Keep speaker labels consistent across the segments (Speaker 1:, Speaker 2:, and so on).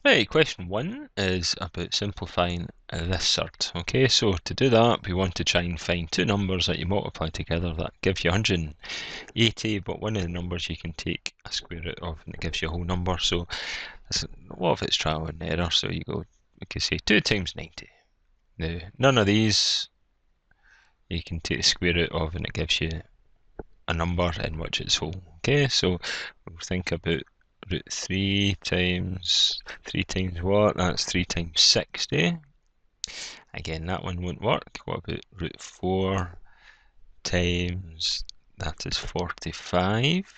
Speaker 1: Right, question 1 is about simplifying this cert. Okay, so to do that, we want to try and find two numbers that you multiply together that give you 180, but one of the numbers you can take a square root of and it gives you a whole number. So a lot of it's trial and error, so we can say 2 times 90. Now, none of these you can take the square root of and it gives you a number in which it's whole. Okay, so we'll think about root 3 times what? That's 3 times 60. Again, that one won't work. What about root 4 times, that is 45.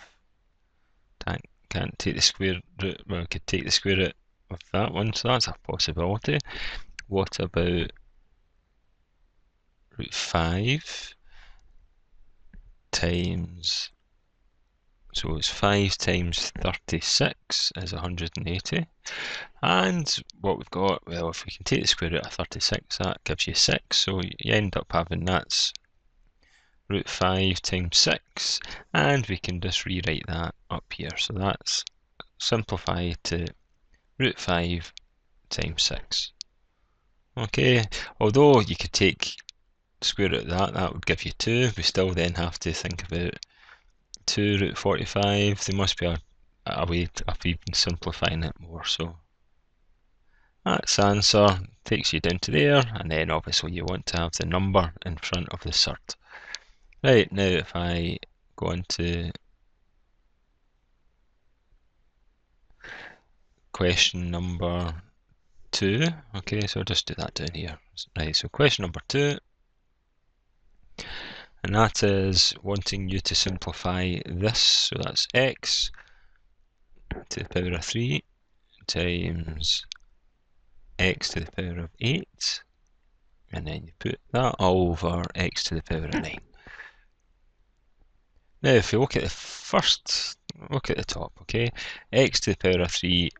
Speaker 1: Can't take the square root, well, we could take the square root of that one, so that's a possibility. What about root 5 times, so it's 5 times 36 is 180. And what we've got, well, if we can take the square root of 36, that gives you 6. So you end up having that's root 5 times 6. And we can just rewrite that up here. So that's simplify to root 5 times 6. Okay, although you could take the square root of that would give you 2. We still then have to think about 2 root 45. There must be a way of even simplifying it more. So that's answer, takes you down to there, and then obviously you want to have the number in front of the cert. Right, now if I go on to question number 2, okay, so I'll just do that down here. Right, so question number 2, and that is wanting you to simplify this, so that's x to the power of 3 times x to the power of 8, and then you put that over x to the power of 9. Now if you look at the top, okay, x to the power of 3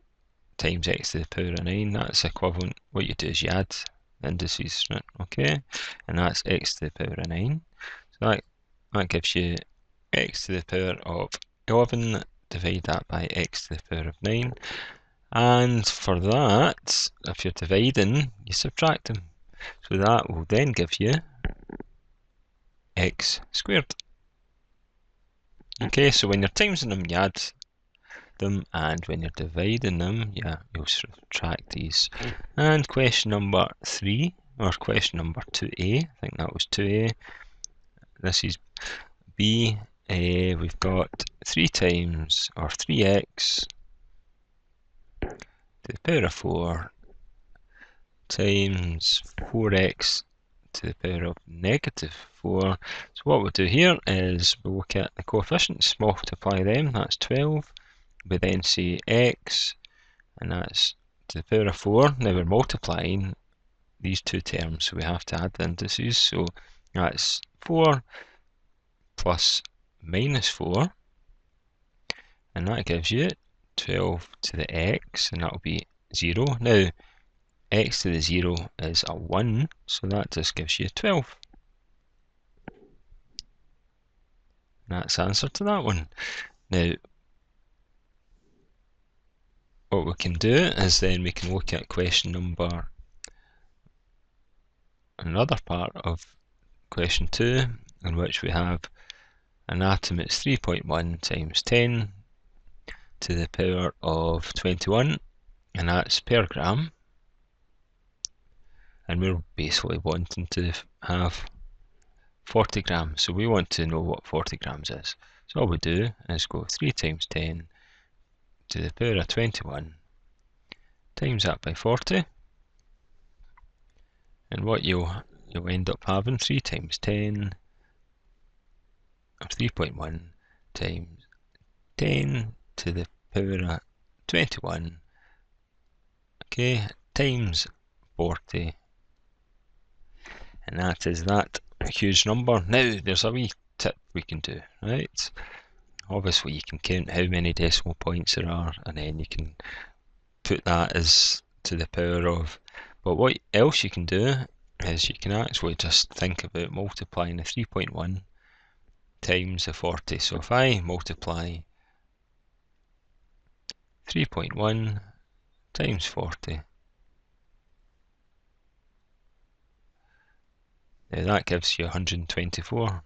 Speaker 1: times x to the power of 9, that's equivalent, what you do is you add indices, right? Okay, and that's x to the power of 9, so that gives you x to the power of 11, divide that by x to the power of 9, and for that, if you're dividing, you subtract them, so that will then give you x squared. Okay, so when you're timesing them, you add them, and when you're dividing them, you'll subtract these. And question number 3, or question number 2a, I think that was 2a. This is b. We've got 3 times, or 3x to the power of 4 times 4x to the power of negative 4. So what we'll do here is we'll look at the coefficients, multiply them, that's 12. We then say x, and that's to the power of 4. Now we're multiplying these two terms, so we have to add the indices. So that's 4 plus minus 4, and that gives you 12 to the x, and that will be 0. Now x to the 0 is a 1, so that just gives you 12. And that's the answer to that one. Now what we can do is then we can look at question number, another part of question 2, in which we have an atom, it's 3.1 times 10 to the power of 21, and that's per gram, and we're basically wanting to have 40 grams, so we want to know what 40 grams is. So all we do is go 3 times 10 to the power of 21 times that by 40, and what you'll end up having 3 times 10, or 3.1 times 10 to the power of 21, okay, times 40, and that is that huge number. Now there's a wee tip we can do, right? Obviously you can count how many decimal points there are, and then you can put that as to the power of, but what else you can do is you can actually just think about multiplying the 3.1 times the 40. So if I multiply 3.1 times 40. Now that gives you 124.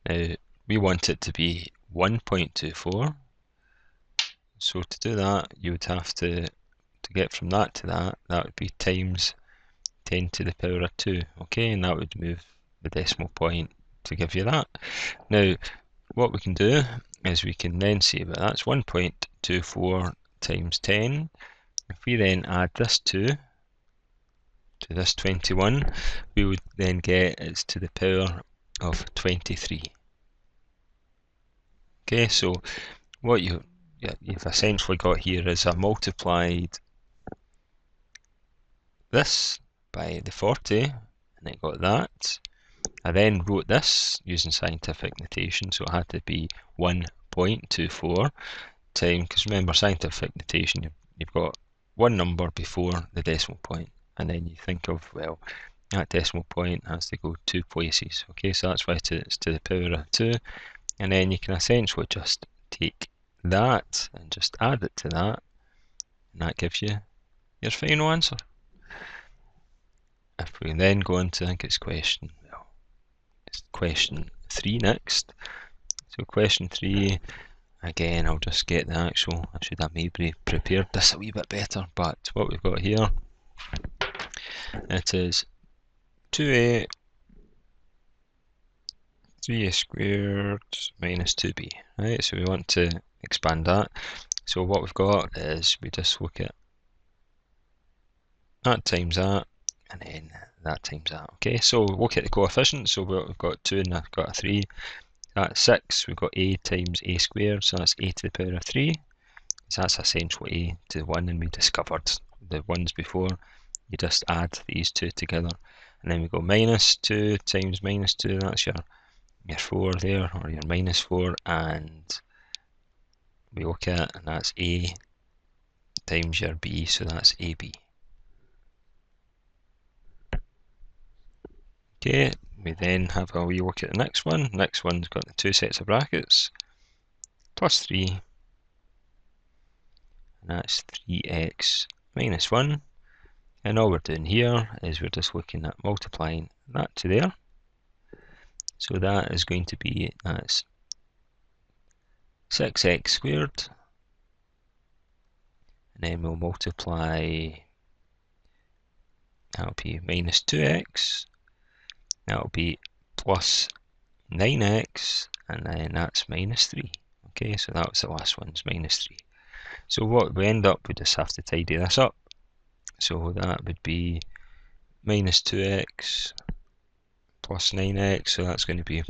Speaker 1: Now we want it to be 1.24. So to do that, you would have to get from that to that would be times 10 to the power of 2. Okay, and that would move the decimal point to give you that. Now, what we can do is we can then say, well, that's 1.24 times 10. If we then add this 2 to this 21, we would then get it's to the power of 23. Okay, so what you've essentially got here is I multiplied this by the 40, and I got that. I then wrote this using scientific notation, so it had to be 1.24 times, because remember scientific notation, you've got one number before the decimal point, and then you think of, well, that decimal point has to go 2 places. Okay, so that's why it's to the power of 2, and then you can essentially just take that and just add it to that, and that gives you your final answer. If we then go into, I think it's question 3 next. So question 3, again, I'll just get the actual, I should have maybe prepared this a wee bit better, but what we've got here, it is 2a 3a squared minus 2b, right? So we want to expand that. So what we've got is we just look at that times that, and then that times that. Okay, so we'll look at the coefficients. So we've got 2 and I've got a 3. That's 6. We've got a times a squared, so that's a to the power of 3. So that's essentially a to the 1, and we discovered the ones before. You just add these two together. And then we go minus 2 times minus 2, that's your 4 there, or your minus 4, and we look at, and that's a times your b, so that's ab. Okay, we then have a wee look at the next one. Next one's got the 2 sets of brackets, plus 3, and that's 3x minus 1. And all we're doing here is we're just looking at multiplying that to there. So that is going to be, that's 6x squared, and then we'll multiply, that'll be minus 2x, that'll be plus 9x, and then that's minus 3. Okay, so that was the last one's minus 3. So what we end up, we just have to tidy this up. So that would be minus 2x plus 9x, so that's going to be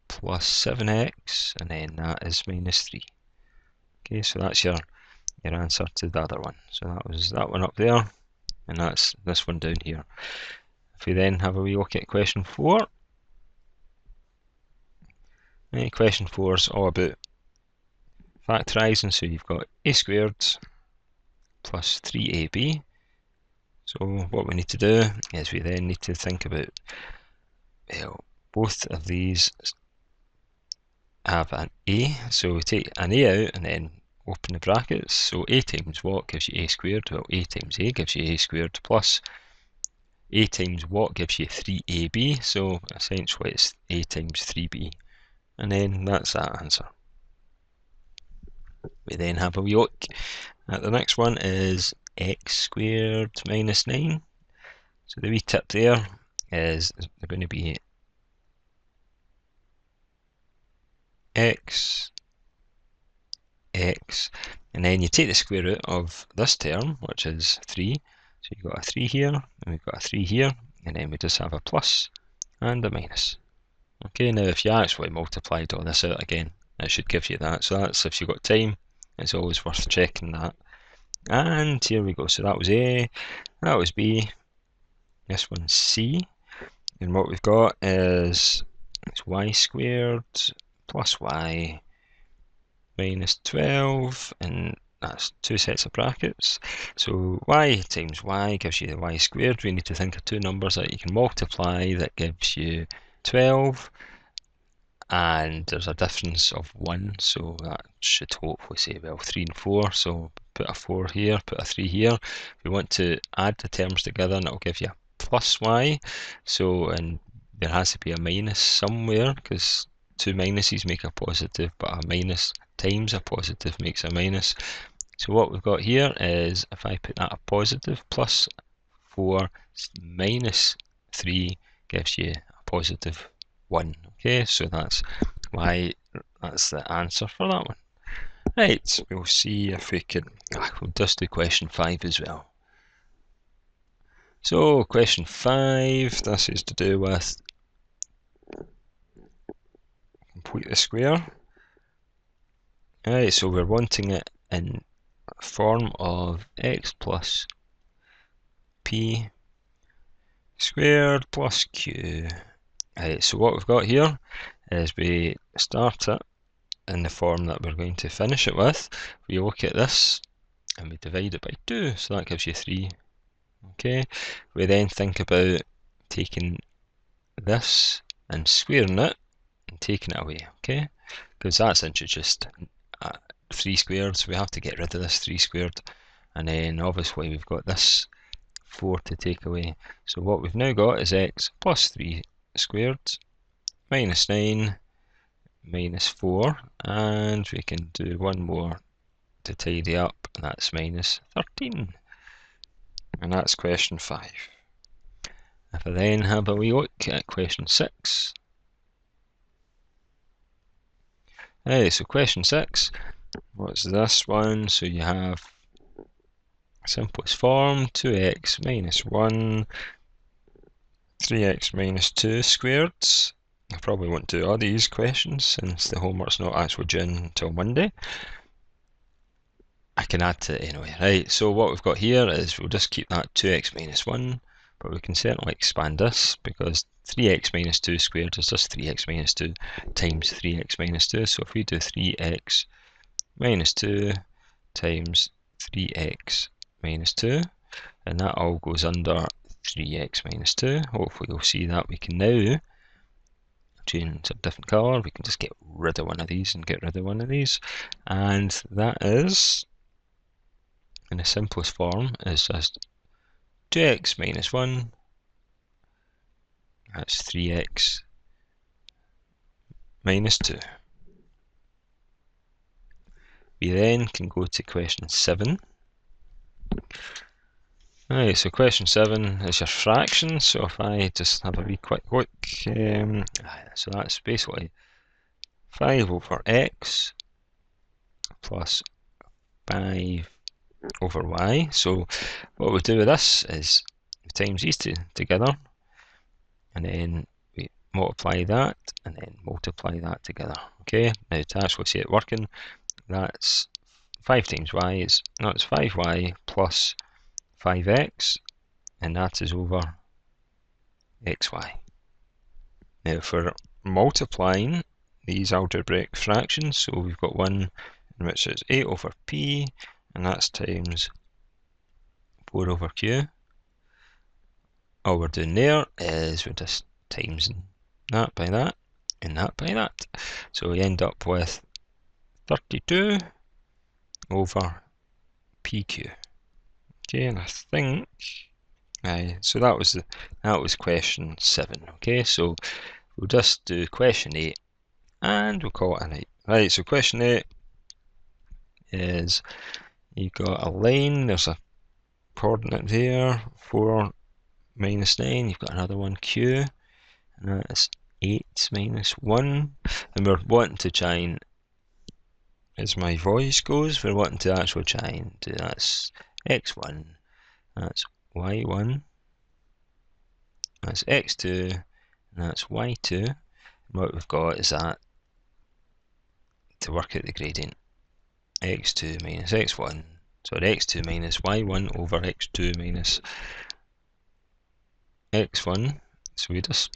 Speaker 1: plus 7x, and then that is minus 3. Okay, so that's your answer to the other one. So that was that one up there, and that's this one down here. If we then have a wee look at question 4, question 4 is all about factorising. So you've got a squared plus 3ab. So what we need to do is we then need to think about, well, both of these have an a, so we take an a out and then open the brackets. So a times what gives you a squared? Well, a times a gives you a squared, plus a times what gives you 3ab, so essentially it's a times 3b, and then that's that answer. We then have a wee look at the next one, is x squared minus 9. So the wee tip there is they're going to be x, and then you take the square root of this term, which is 3. So you've got a 3 here, and we've got a 3 here, and then we just have a plus and a minus. Okay, now if you actually multiplied all this out again, it should give you that. So that's, if you've got time, it's always worth checking that. And here we go. So that was A, that was B, this one's C, and what we've got is it's y squared plus y minus 12, and that's 2 sets of brackets. So y times y gives you the y squared. We need to think of 2 numbers that you can multiply that gives you 12, and there's a difference of 1, so that should hopefully say, well, 3 and 4, so put a 4 here, put a 3 here. We want to add the terms together and it'll give you a plus y, so, and there has to be a minus somewhere, because two minuses make a positive, but a minus times a positive makes a minus. So what we've got here is, if I put that a positive, plus 4 minus 3 gives you a positive 1. Okay, so that's why that's the answer for that one. Right, we'll see if we can, we'll just do question 5 as well. So question 5, this is to do with complete the square. Right, so we're wanting it in form of x plus p squared plus q. Right, so what we've got here is we start it in the form that we're going to finish it with. We look at this and we divide it by 2, so that gives you 3. Okay, we then think about taking this and squaring it and taking it away, okay, because that's introduced 3 squared, so we have to get rid of this 3 squared, and then obviously we've got this 4 to take away. So what we've now got is x plus 3 squared minus 9 minus 4, and we can do one more to tidy up, and that's minus 13. And that's question 5. If I then have a wee look at question 6. Hey, so question 6, what's this one? So you have simplest form, 2x minus 1, 3x minus 2 squared. I probably won't do all these questions since the homework's not actually due until Monday. I can add to it anyway. Right, so what we've got here is we'll just keep that 2x minus 1, but we can certainly expand this because 3x minus 2 squared is just 3x minus 2 times 3x minus 2. So if we do 3x minus 2 times 3x minus 2, and that all goes under 3x minus 2. Hopefully you'll see that we can now change a different colour. We can just get rid of one of these and get rid of one of these, and that is, in the simplest form, is just 2x minus 1, that's 3x minus 2. We then can go to question 7. Right, so question 7 is your fraction, so if I just have a wee quick look, so that's basically 5 over x plus 5 over y. So what we do with this is we times these two together, and then we multiply that, and then multiply that together. Okay, now to actually see it working, that's 5 times y is, no, it's 5y plus 5x, and that is over xy. Now for multiplying these algebraic fractions, so we've got one in which is 8 over p, and that's times 4 over q. All we're doing there is we're just timesing that by that, and that by that. So we end up with 32 over pq. Okay, and I think, so that was question 7. Okay, so we'll just do question 8, and we'll call it a night. Right, so question 8 is, you've got a line, there's a coordinate there, 4 minus 9, you've got another one, q, and that's 8 minus 1, and we're wanting to try and, as my voice goes, we're wanting to actually try and do, that's x1, that's y1, that's x2, and that's y2, and what we've got is that to work out the gradient, x2 minus x1, so x2 minus y1 over x2 minus x1, so we just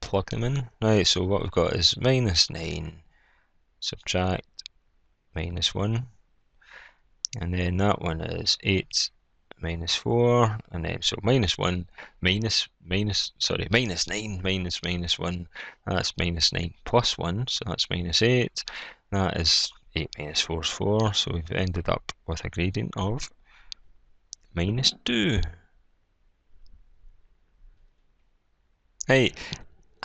Speaker 1: plug them in. Right, so what we've got is minus 9, subtract minus 1, and then that one is 8 minus 4, and then so minus 1, minus 9, minus 1, that's minus 9 plus 1, so that's minus 8. That is 8 minus 4 is 4, so we've ended up with a gradient of minus 2. Right,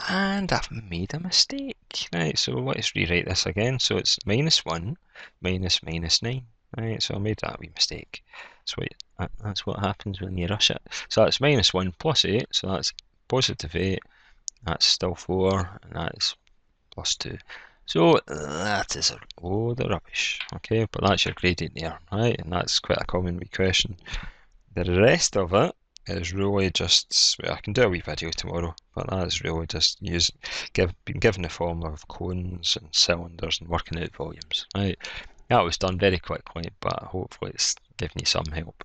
Speaker 1: and I've made a mistake. Right, so let's rewrite this again. So it's minus 1 minus minus 9. Right, so I made that wee mistake. That's what happens when you rush it. So that's minus 1 plus 8, so that's positive 8. That's still 4, and that's plus 2. So that is a load of rubbish. Okay, but that's your gradient there, right? And that's quite a common wee question. The rest of it is really just, well, I can do a wee video tomorrow, but that's really just being given the formula of cones and cylinders and working out volumes, right? That was done very quickly, but hopefully it's given you some help.